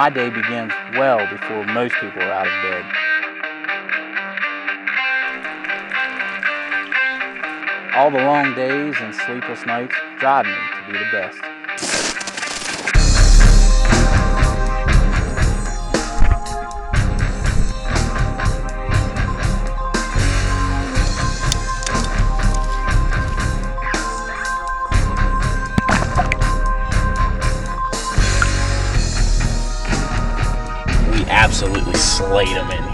My day begins well before most people are out of bed. All the long days and sleepless nights drive me to be the best. We absolutely slayed them in here.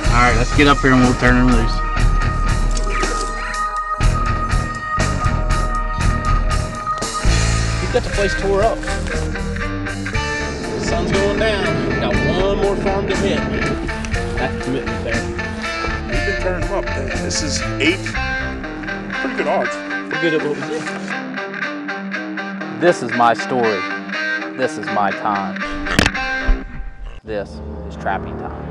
Alright, let's get up here and we'll turn them loose. You've got the place tore up. The sun's going down. Got one more farm to hit. That's commitment there. We've been turning them up. This is 8. Pretty good odds. We're good at what we do. This is my story. This is my time. This is trapping time.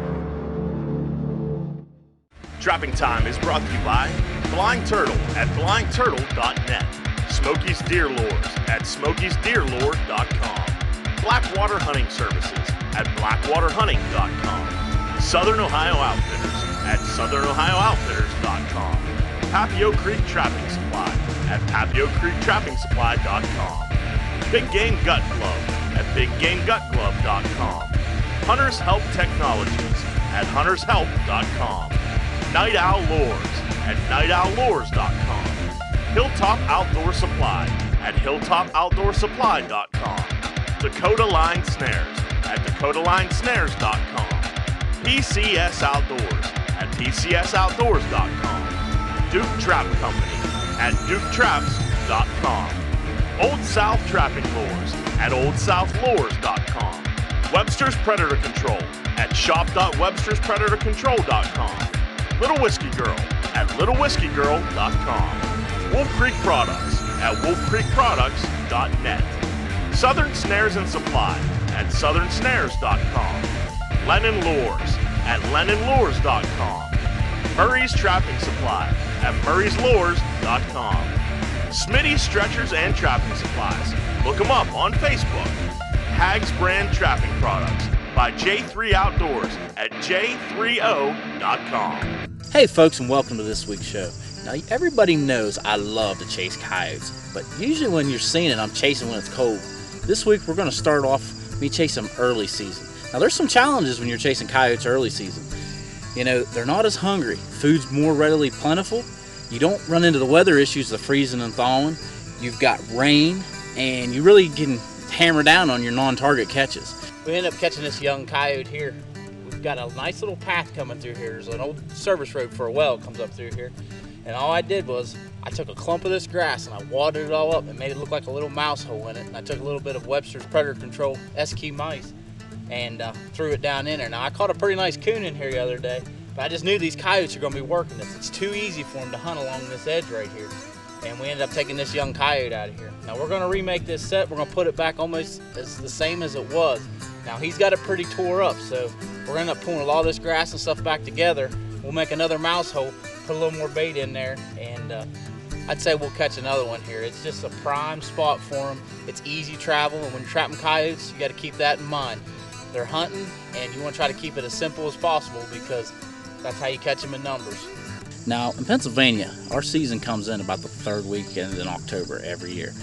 Trapping Time is brought to you by Blind Turtle at blindturtle.net, Smokey's Deer Lures at smokiesdeerlure.com, Blackwater Hunting Services at blackwaterhunting.com, Southern Ohio Outfitters at southernohiooutfitters.com, Papio Creek Trapping Supply at papiocreektrappingsupply.com, Big Game Gut Club at biggamegutclub.com, Hunters Help Technologies at huntershelp.com, Night Owl Lures at nightowllures.com, Hilltop Outdoor Supply at hilltopoutdoorsupply.com, Dakota Line Snares at dakotalinesnares.com, PCS Outdoors at pcsoutdoors.com, Duke Trap Company at duketraps.com, Old South Trapping Lures at oldsouthLures.com, Webster's Predator Control at shop.websterspredatorcontrol.com, Little Whiskey Girl at littlewhiskeygirl.com, Wolf Creek Products at wolfcreekproducts.net, Southern Snares and Supply at southernsnares.com, Lennon Lures at lennonlures.com, Murray's Trapping Supply at murrayslures.com, Smitty's Stretchers and Trapping Supplies. Look them up on Facebook. Hags Brand Trapping Products by J3 Outdoors at j30.com. Hey folks, and welcome to this week's show. Now everybody knows I love to chase coyotes, but usually when you're seeing it, I'm chasing when it's cold. This week we're going to start off me chasing them early season. Now there's some challenges when you're chasing coyotes early season. You know, they're not as hungry. Food's more readily plentiful. You don't run into the weather issues of freezing and thawing. You've got rain, and you really can hammer down on your non-target catches. We ended up catching this young coyote here. We've got a nice little path coming through here. There's an old service road for a well comes up through here. And all I did was I took a clump of this grass and I watered it all up and made it look like a little mouse hole in it. And I took a little bit of Webster's Predator Control SQ mice and threw it down in there. Now I caught a pretty nice coon in here the other day, but I just knew these coyotes are gonna be working this. It's too easy for them to hunt along this edge right here. And we ended up taking this young coyote out of here. Now we're gonna remake this set. We're gonna put it back almost as the same as it was. Now he's got it pretty tore up, so we're gonna end up pulling all this grass and stuff back together. We'll make another mouse hole, put a little more bait in there, and I'd say we'll catch another one here. It's just a prime spot for them. It's easy travel, and when you're trapping coyotes, you gotta keep that in mind. They're hunting, and you wanna try to keep it as simple as possible because that's how you catch them in numbers. Now, in Pennsylvania, our season comes in about the third weekend in October every year.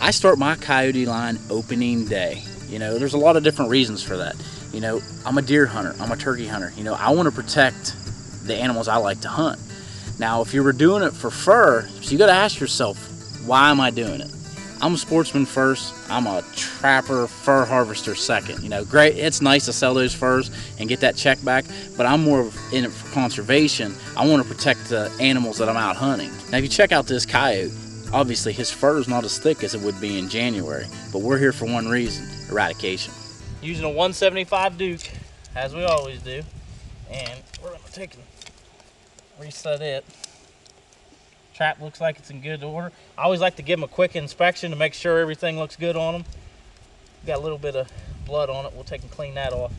I start my coyote line opening day. You know, there's a lot of different reasons for that. You know, I'm a deer hunter, I'm a turkey hunter. You know, I want to protect the animals I like to hunt. Now, if you were doing it for fur, so you got to ask yourself, why am I doing it? I'm a sportsman first, I'm a trapper, fur harvester second. You know, great, it's nice to sell those furs and get that check back, but I'm more in it for conservation. I want to protect the animals that I'm out hunting. Now, if you check out this coyote, obviously his fur is not as thick as it would be in January, but we're here for one reason, eradication. Using a 175 Duke, as we always do, and we're going to take and reset it. Trap looks like it's in good order. I always like to give them a quick inspection to make sure everything looks good on them. Got a little bit of blood on it. We'll take and clean that off.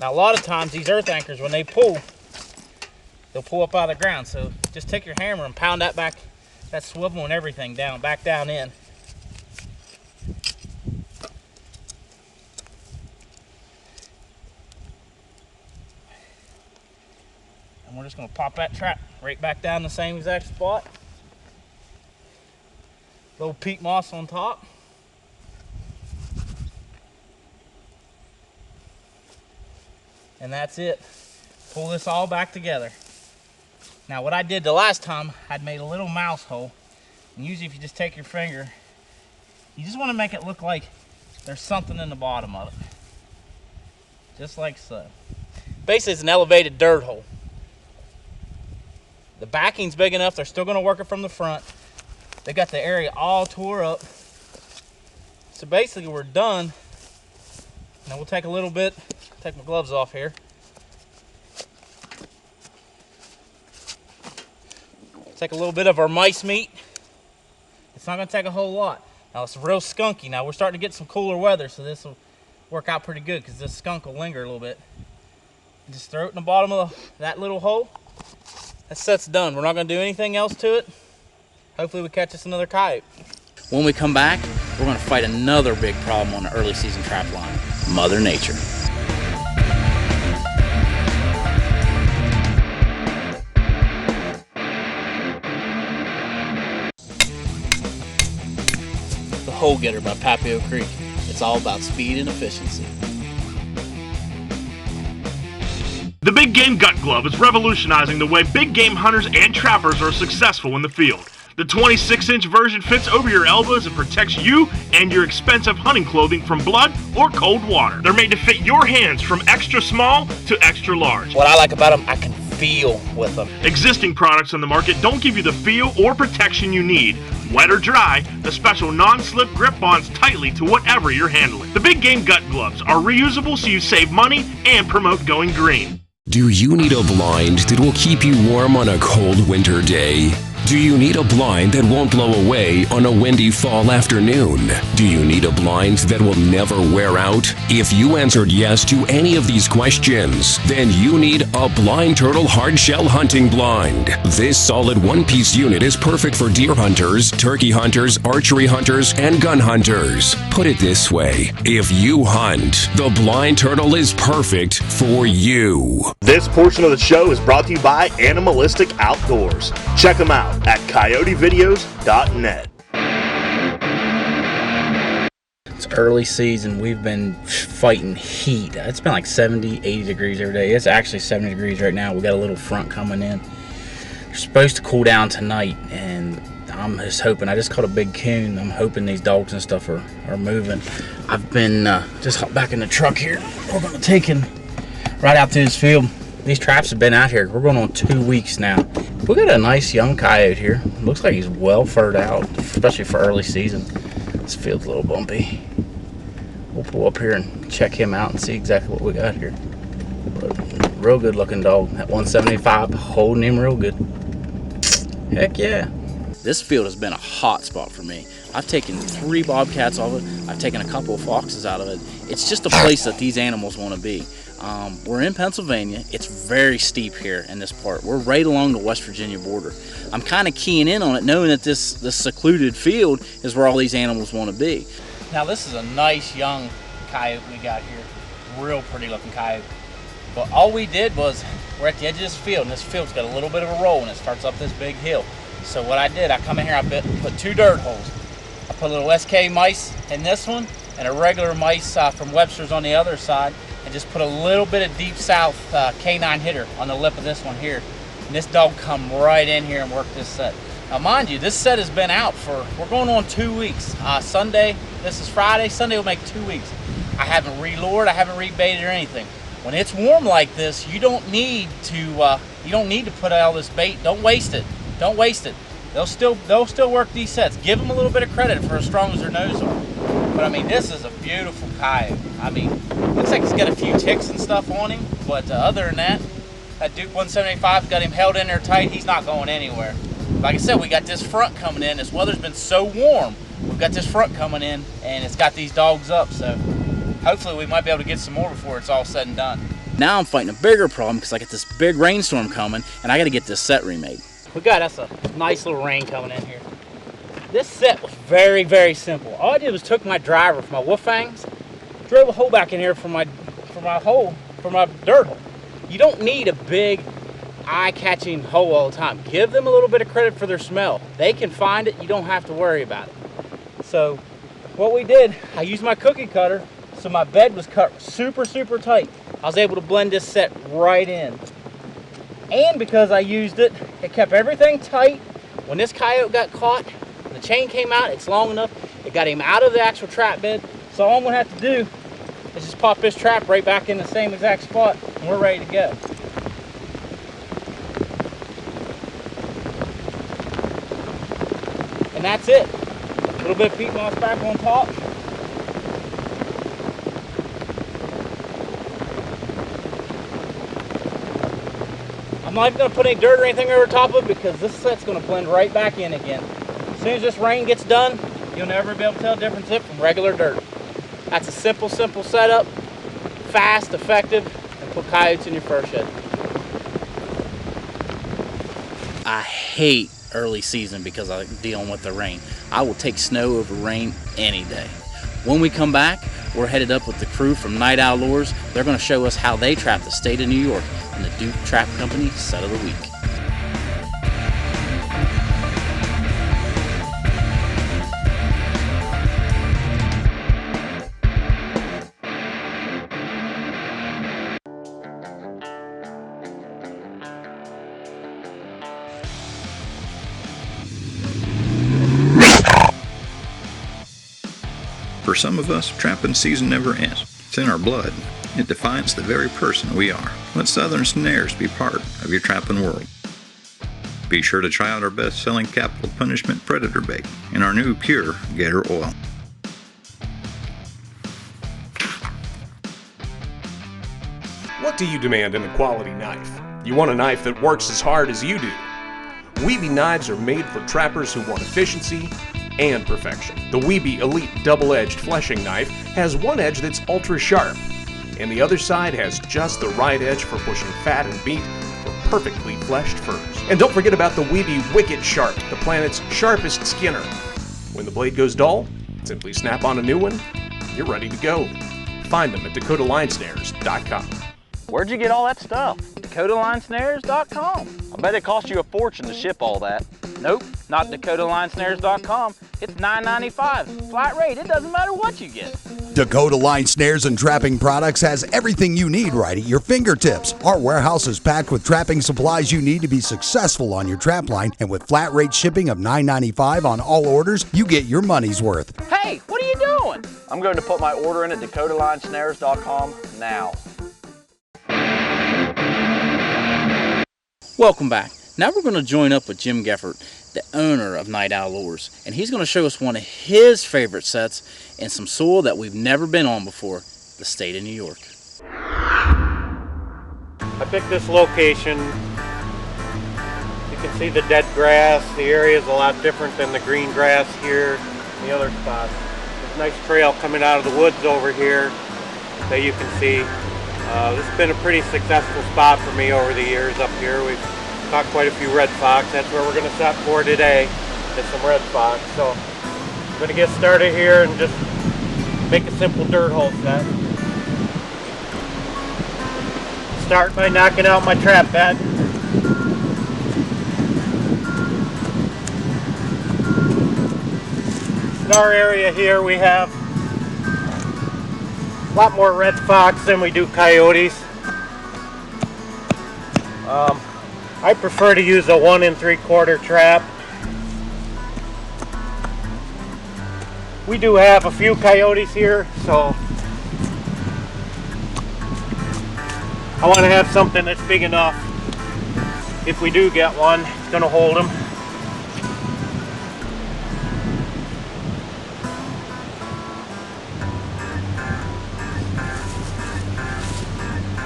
Now a lot of times these earth anchors, when they pull, they'll pull up out of the ground. So just take your hammer and pound that back, that swivel and everything down, back down in. And we're just gonna pop that trap right back down the same exact spot. Little peat moss on top. And that's it. Pull this all back together. Now what I did the last time, I'd made a little mouse hole. And usually if you just take your finger, you just want to make it look like there's something in the bottom of it. Just like so. Basically it's an elevated dirt hole. The backing's big enough, they're still going to work it from the front. They got the area all tore up. So basically we're done. Now we'll take a little bit, take my gloves off here. Take a little bit of our mice meat. It's not going to take a whole lot. Now it's real skunky. Now we're starting to get some cooler weather, so this will work out pretty good because this skunk will linger a little bit. Just throw it in the bottom of that little hole. That's done. We're not going to do anything else to it. Hopefully we catch us another coyote. When we come back, we're going to fight another big problem on the early season trap line, Mother Nature. The Hole Getter by Papio Creek. It's all about speed and efficiency. The Big Game Gut Glove is revolutionizing the way big game hunters and trappers are successful in the field. The 26-inch version fits over your elbows and protects you and your expensive hunting clothing from blood or cold water. They're made to fit your hands from extra small to extra large. What I like about them, I can feel with them. Existing products on the market don't give you the feel or protection you need. Wet or dry, the special non-slip grip bonds tightly to whatever you're handling. The Big Game Gut Gloves are reusable so you save money and promote going green. Do you need a blind that will keep you warm on a cold winter day? Do you need a blind that won't blow away on a windy fall afternoon? Do you need a blind that will never wear out? If you answered yes to any of these questions, then you need a Blind Turtle hardshell hunting blind. This solid one-piece unit is perfect for deer hunters, turkey hunters, archery hunters, and gun hunters. Put it this way, if you hunt, the Blind Turtle is perfect for you. This portion of the show is brought to you by Animalistic Outdoors. Check them out at coyotevideos.net. It's early season. We've been fighting heat. It's been like 70, 80 degrees every day. It's actually 70 degrees right now. We got a little front coming in. It's supposed to cool down tonight, and I'm just hoping. I just caught a big coon. I'm hoping these dogs and stuff are moving. I've been just hopped back in the truck here. We're going to take him right out to this field. These traps have been out here. We're going on 2 weeks now. We got a nice young coyote here. Looks like he's well furred out, especially for early season. This field's a little bumpy. We'll pull up here and check him out and see exactly what we got here. But real good looking dog. At 175, holding him real good. Heck yeah. This field has been a hot spot for me. I've taken 3 bobcats off it. I've taken a couple of foxes out of it. It's just a place that these animals want to be. We're in Pennsylvania. It's very steep here in this part. We're right along the West Virginia border. I'm kind of keying in on it, knowing that this secluded field is where all these animals want to be. Now this is a nice young coyote we got here. Real pretty looking coyote. But all we did was, we're at the edge of this field, and this field's got a little bit of a roll, and it starts up this big hill. So what I did, I come in here, I put 2 dirt holes. I put a little SK mice in this one, and a regular mice from Webster's on the other side, and just put a little bit of deep south canine hitter on the lip of this one here. And this dog come right in here and work this set. Now mind you, this set has been out for, we're going on 2 weeks. Sunday, this is Friday, Sunday will make 2 weeks. I haven't relured, I haven't rebaited or anything. When it's warm like this, you don't need to put all this bait. Don't waste it. Don't waste it. They'll still work these sets. Give them a little bit of credit for as strong as their nose are. But I mean, this is a beautiful coyote. I mean, looks like he's got a few ticks and stuff on him, but other than that, that Duke 175's got him held in there tight. He's not going anywhere. Like I said, we got this front coming in. This weather's been so warm. We've got this front coming in, and it's got these dogs up. So hopefully we might be able to get some more before it's all said and done. Now I'm fighting a bigger problem because I got this big rainstorm coming and I got to get this set remade. We got us a nice little rain coming in here. This set was very, very simple. All I did was took my driver from my wolf fangs, drove a hole back in here for my dirt hole. You don't need a big eye-catching hole all the time. Give them a little bit of credit for their smell. They can find it, you don't have to worry about it. So what we did, I used my cookie cutter, so my bed was cut super, super tight. I was able to blend this set right in. And because I used it, it kept everything tight. When this coyote got caught, the chain came out, it's long enough, it got him out of the actual trap bed. So all I'm gonna have to do is just pop this trap right back in the same exact spot and we're ready to go. And that's it. A little bit of peat moss back on top. I'm not even going to put any dirt or anything over top of it because this set's going to blend right back in again. As soon as this rain gets done, you'll never be able to tell the difference from regular dirt. That's a simple, simple setup, fast, effective, and put coyotes in your fur shed. I hate early season because I'm dealing with the rain. I will take snow over rain any day. When we come back, we're headed up with the crew from Night Owl Lures. They're going to show us how they trap the state of New York in the Duke Trap Company Set of the Week. For some of us, trapping season never ends. It's in our blood. It defines the very person we are. Let Southern Snares be part of your trapping world. Be sure to try out our best-selling Capital Punishment Predator Bait and our new Pure Gator Oil. What do you demand in a quality knife? You want a knife that works as hard as you do. Weeby knives are made for trappers who want efficiency and perfection. The Weeby Elite double-edged fleshing knife has one edge that's ultra sharp, and the other side has just the right edge for pushing fat and meat for perfectly fleshed furs. And don't forget about the Weeby Wicked Sharp, the planet's sharpest skinner. When the blade goes dull, simply snap on a new one, and you're ready to go. Find them at DakotaLineSnares.com. Where'd you get all that stuff? DakotaLineSnares.com. I bet it cost you a fortune to ship all that. Nope, not DakotaLineSnares.com. It's $9.95. Flat rate, it doesn't matter what you get. Dakota Line Snares and Trapping Products has everything you need right at your fingertips. Our warehouse is packed with trapping supplies you need to be successful on your trap line, and with flat rate shipping of $9.95 on all orders, you get your money's worth. Hey, what are you doing? I'm going to put my order in at DakotaLineSnares.com now. Welcome back. Now we're going to join up with Jim Geffert, the owner of Night Owl Lures, and he's going to show us one of his favorite sets in some soil that we've never been on before, the state of New York. I picked this location. You can see the dead grass. The area is a lot different than the green grass here and the other spots. There's a nice trail coming out of the woods over here that you can see. This has been a pretty successful spot for me over the years up here. We've caught quite a few red fox. That's where we're going to set for today, is some red fox. So I'm going to get started here and just make a simple dirt hole set. Start by knocking out my trap bed. In our area here we have a lot more red fox than we do coyotes. I prefer to use a 1 3/4 trap. We do have a few coyotes here, so I want to have something that's big enough. If we do get one, it's going to hold them.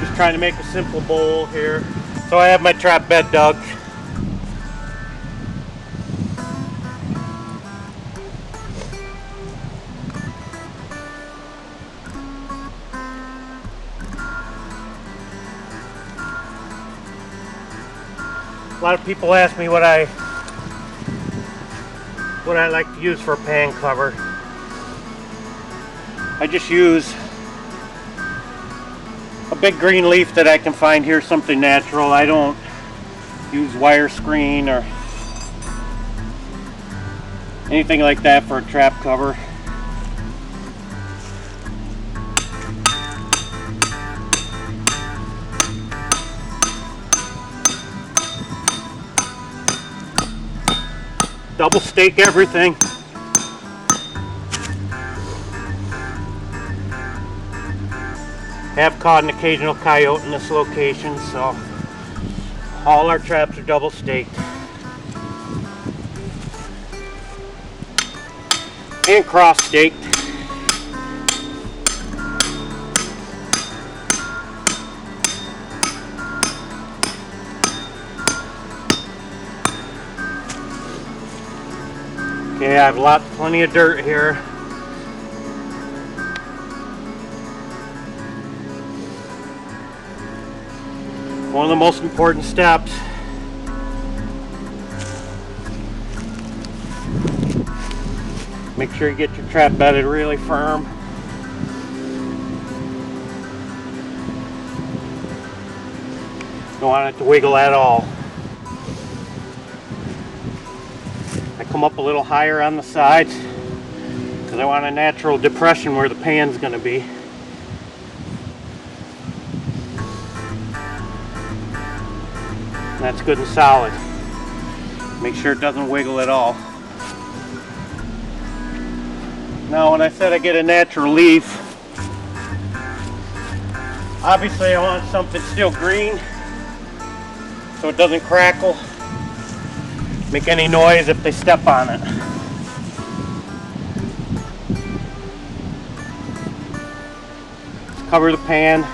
Just trying to make a simple bowl here. So I have my trap bed dug. A lot of people ask me what I like to use for a pan cover. I just use a big green leaf that I can find here, something natural. I don't use wire screen or anything like that for a trap cover. Double stake everything. Have caught an occasional coyote in this location, so all our traps are double staked. And cross staked. Okay, I have plenty of dirt here. One of the most important steps. Make sure you get your trap bedded really firm. Don't want it to wiggle at all. I come up a little higher on the sides because I want a natural depression where the pan's going to be. That's good and solid. Make sure it doesn't wiggle at all. Now when I said I get a natural leaf, obviously I want something still green so it doesn't crackle, make any noise if they step on it. Let's cover the pan.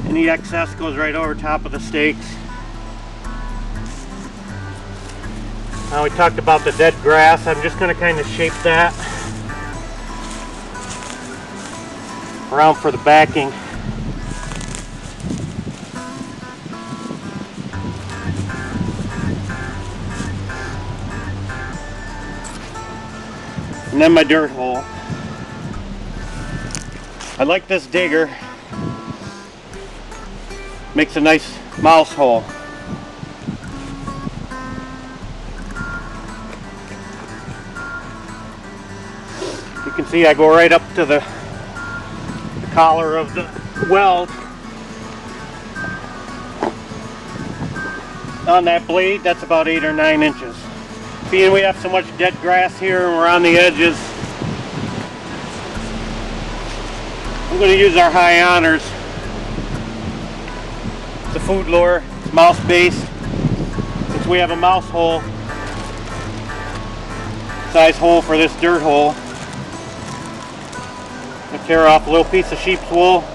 Any excess goes right over top of the stakes. Now we talked about the dead grass. I'm just going to kind of shape that around for the backing. And then my dirt hole. I like this digger. Makes a nice mouse hole. You can see I go right up to the collar of the weld. On that blade, that's about 8 or 9 inches. Being we have so much dead grass here and we're on the edges, I'm going to use our high honors. It's a food lure, it's mouse based. Since we have a mouse hole, size hole for this dirt hole, I'm going to tear off a little piece of sheep's wool.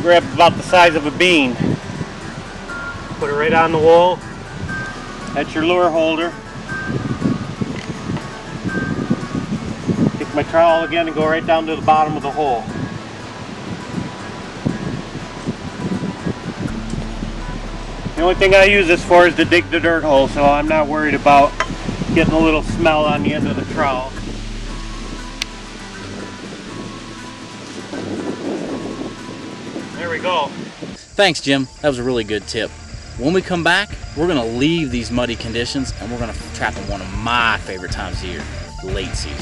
Grab about the size of a bean. Put it right on the wool. That's your lure holder. Take my trowel again and go right down to the bottom of the hole. The only thing I use this for is to dig the dirt hole, so I'm not worried about getting a little smell on the end of the trowel. There we go. Thanks, Jim. That was a really good tip. When we come back, we're going to leave these muddy conditions and we're going to trap in one of my favorite times of year, late season.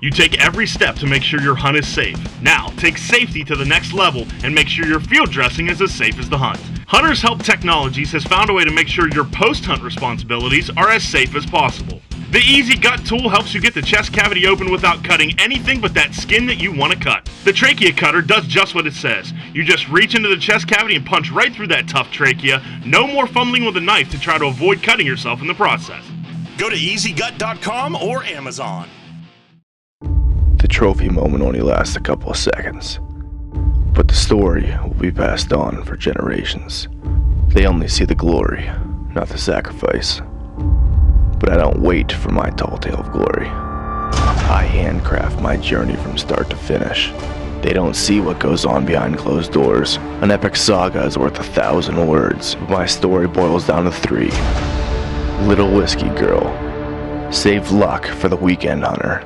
You take every step to make sure your hunt is safe. Now, take safety to the next level and make sure your field dressing is as safe as the hunt. Hunters Help Technologies has found a way to make sure your post-hunt responsibilities are as safe as possible. The Easy Gut tool helps you get the chest cavity open without cutting anything but that skin that you want to cut. The trachea cutter does just what it says. You just reach into the chest cavity and punch right through that tough trachea. No more fumbling with a knife to try to avoid cutting yourself in the process. Go to EasyGut.com or Amazon. The trophy moment only lasts a couple of seconds, but the story will be passed on for generations. They only see the glory, not the sacrifice. But I don't wait for my tall tale of glory. I handcraft my journey from start to finish. They don't see what goes on behind closed doors. An epic saga is worth 1,000 words, but my story boils down to 3. Little Whiskey Girl. Save luck for the weekend hunter.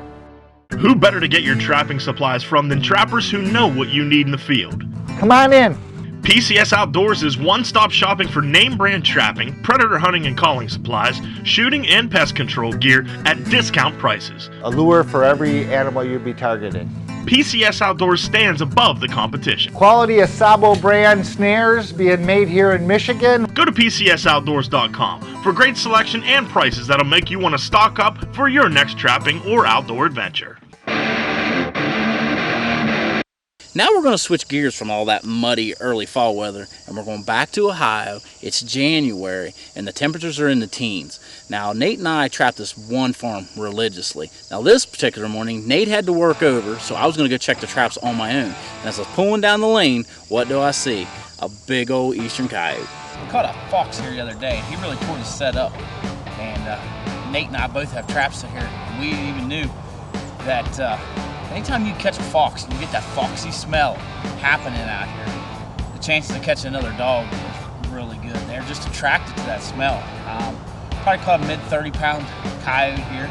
Who better to get your trapping supplies from than trappers who know what you need in the field? Come on in. PCS Outdoors is one-stop shopping for name-brand trapping, predator hunting and calling supplies, shooting and pest control gear at discount prices. A lure for every animal you'd be targeting. PCS Outdoors stands above the competition. Quality Asabo brand snares being made here in Michigan. Go to PCSOutdoors.com for great selection and prices that'll make you want to stock up for your next trapping or outdoor adventure. Now we're going to switch gears from all that muddy early fall weather, and we're going back to Ohio. It's January, and the temperatures are in the teens. Now, Nate and I trapped this one farm religiously. Now, this particular morning, Nate had to work over, so I was going to go check the traps on my own. And as I was pulling down the lane, what do I see? A big old eastern coyote. We caught a fox here the other day, and he really tore the set up. And Nate and I both have traps here. We even knew that anytime you catch a fox and you get that foxy smell happening out here, the chances of catching another dog is really good. They're just attracted to that smell. Probably caught a mid 30-pound coyote here.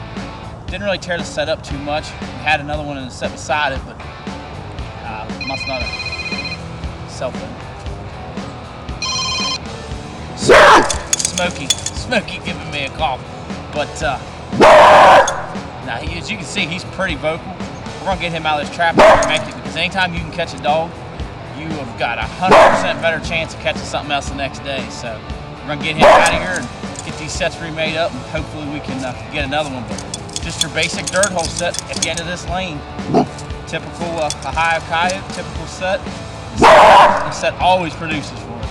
Didn't really tear the set up too much. We had another one in the set beside it, but must not have self-in. Smokey giving me a call. But now, as you can see, he's pretty vocal. We're gonna get him out of this trap and make it, because anytime you can catch a dog, you have got a 100% better chance of catching something else the next day. So we're gonna get him out of here and get these sets remade up, and hopefully we can get another one. But just your basic dirt hole set at the end of this lane. Typical Ohio coyote, typical set. This set always produces for us.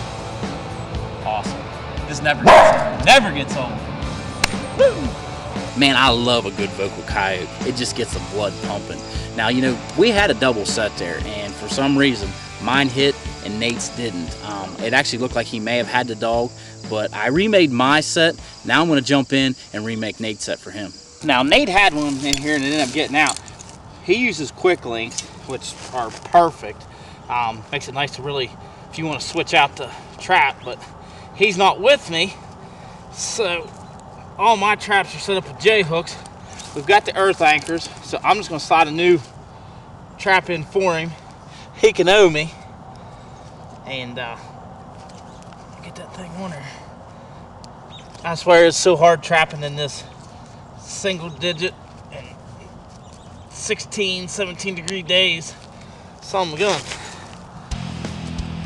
Awesome. This never gets old. Woo! Man, I love a good vocal coyote. It just gets the blood pumping. Now, you know, we had a double set there, and for some reason, mine hit and Nate's didn't. It actually looked like he may have had the dog, but I remade my set. Now I'm going to jump in and remake Nate's set for him. Now, Nate had one in here and it ended up getting out. He uses quick links, which are perfect. Makes it nice to really, if you want to switch out the trap, but he's not with me, so all my traps are set up with J-hooks. We've got the earth anchors, so I'm just going to slide a new trap in for him. He can owe me. And get that thing on there. I swear it's so hard trapping in this single digit and 16, 17 degree days. Son of a gun.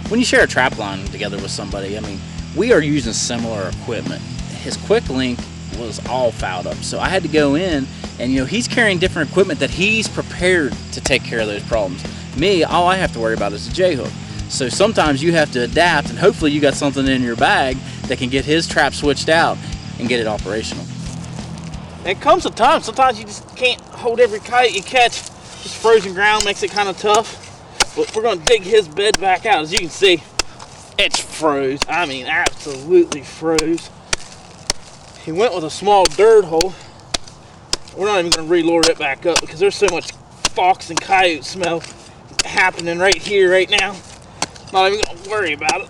When you share a trap line together with somebody, I mean, we are using similar equipment. His quick link was all fouled up, so I had to go in, and you know, he's carrying different equipment that he's prepared to take care of those problems. Me, all I have to worry about is the J-hook. So sometimes you have to adapt, and hopefully you got something in your bag that can get his trap switched out and get it operational. It comes a time, sometimes you just can't hold every coyote you catch. Just frozen ground makes it kind of tough, but we're going to dig his bed back out. As you can see, it's froze. I mean, absolutely froze. He went with a small dirt hole. We're not even going to re-lure it back up because there's so much fox and coyote smell happening right here, right now. Not even going to worry about it.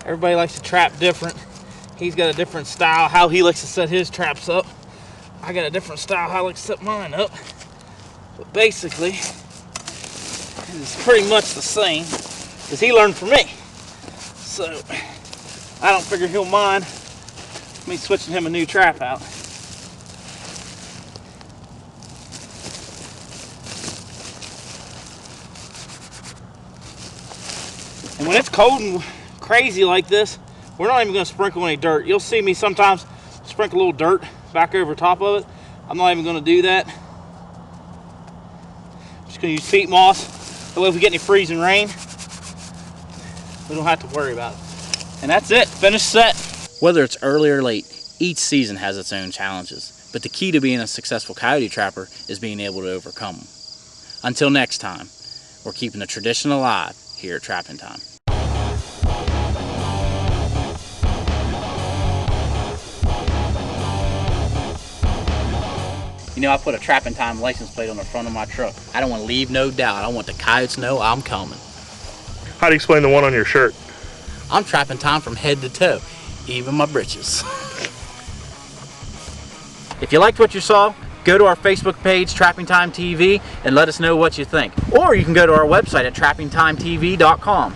Everybody likes to trap different. He's got a different style, how he likes to set his traps up. I got a different style, how I like to set mine up. But basically, it's pretty much the same as he learned from me. So, I don't figure he'll mind me switching him a new trap out. And when it's cold and crazy like this, we're not even going to sprinkle any dirt. You'll see me sometimes sprinkle a little dirt back over top of it. I'm not even going to do that. I'm just going to use peat moss. That way if we get any freezing rain, we don't have to worry about it. And that's it. Finished set. Whether it's early or late, each season has its own challenges. But the key to being a successful coyote trapper is being able to overcome them. Until next time, we're keeping the tradition alive here at Trapping Time. You know, I put a Trapping Time license plate on the front of my truck. I don't want to leave no doubt. I want the coyotes to know I'm coming. How do you explain the one on your shirt? I'm Trapping Time from head to toe, even my britches. If you liked what you saw, go to our Facebook page, Trapping Time TV, and let us know what you think. Or you can go to our website at trappingtimetv.com.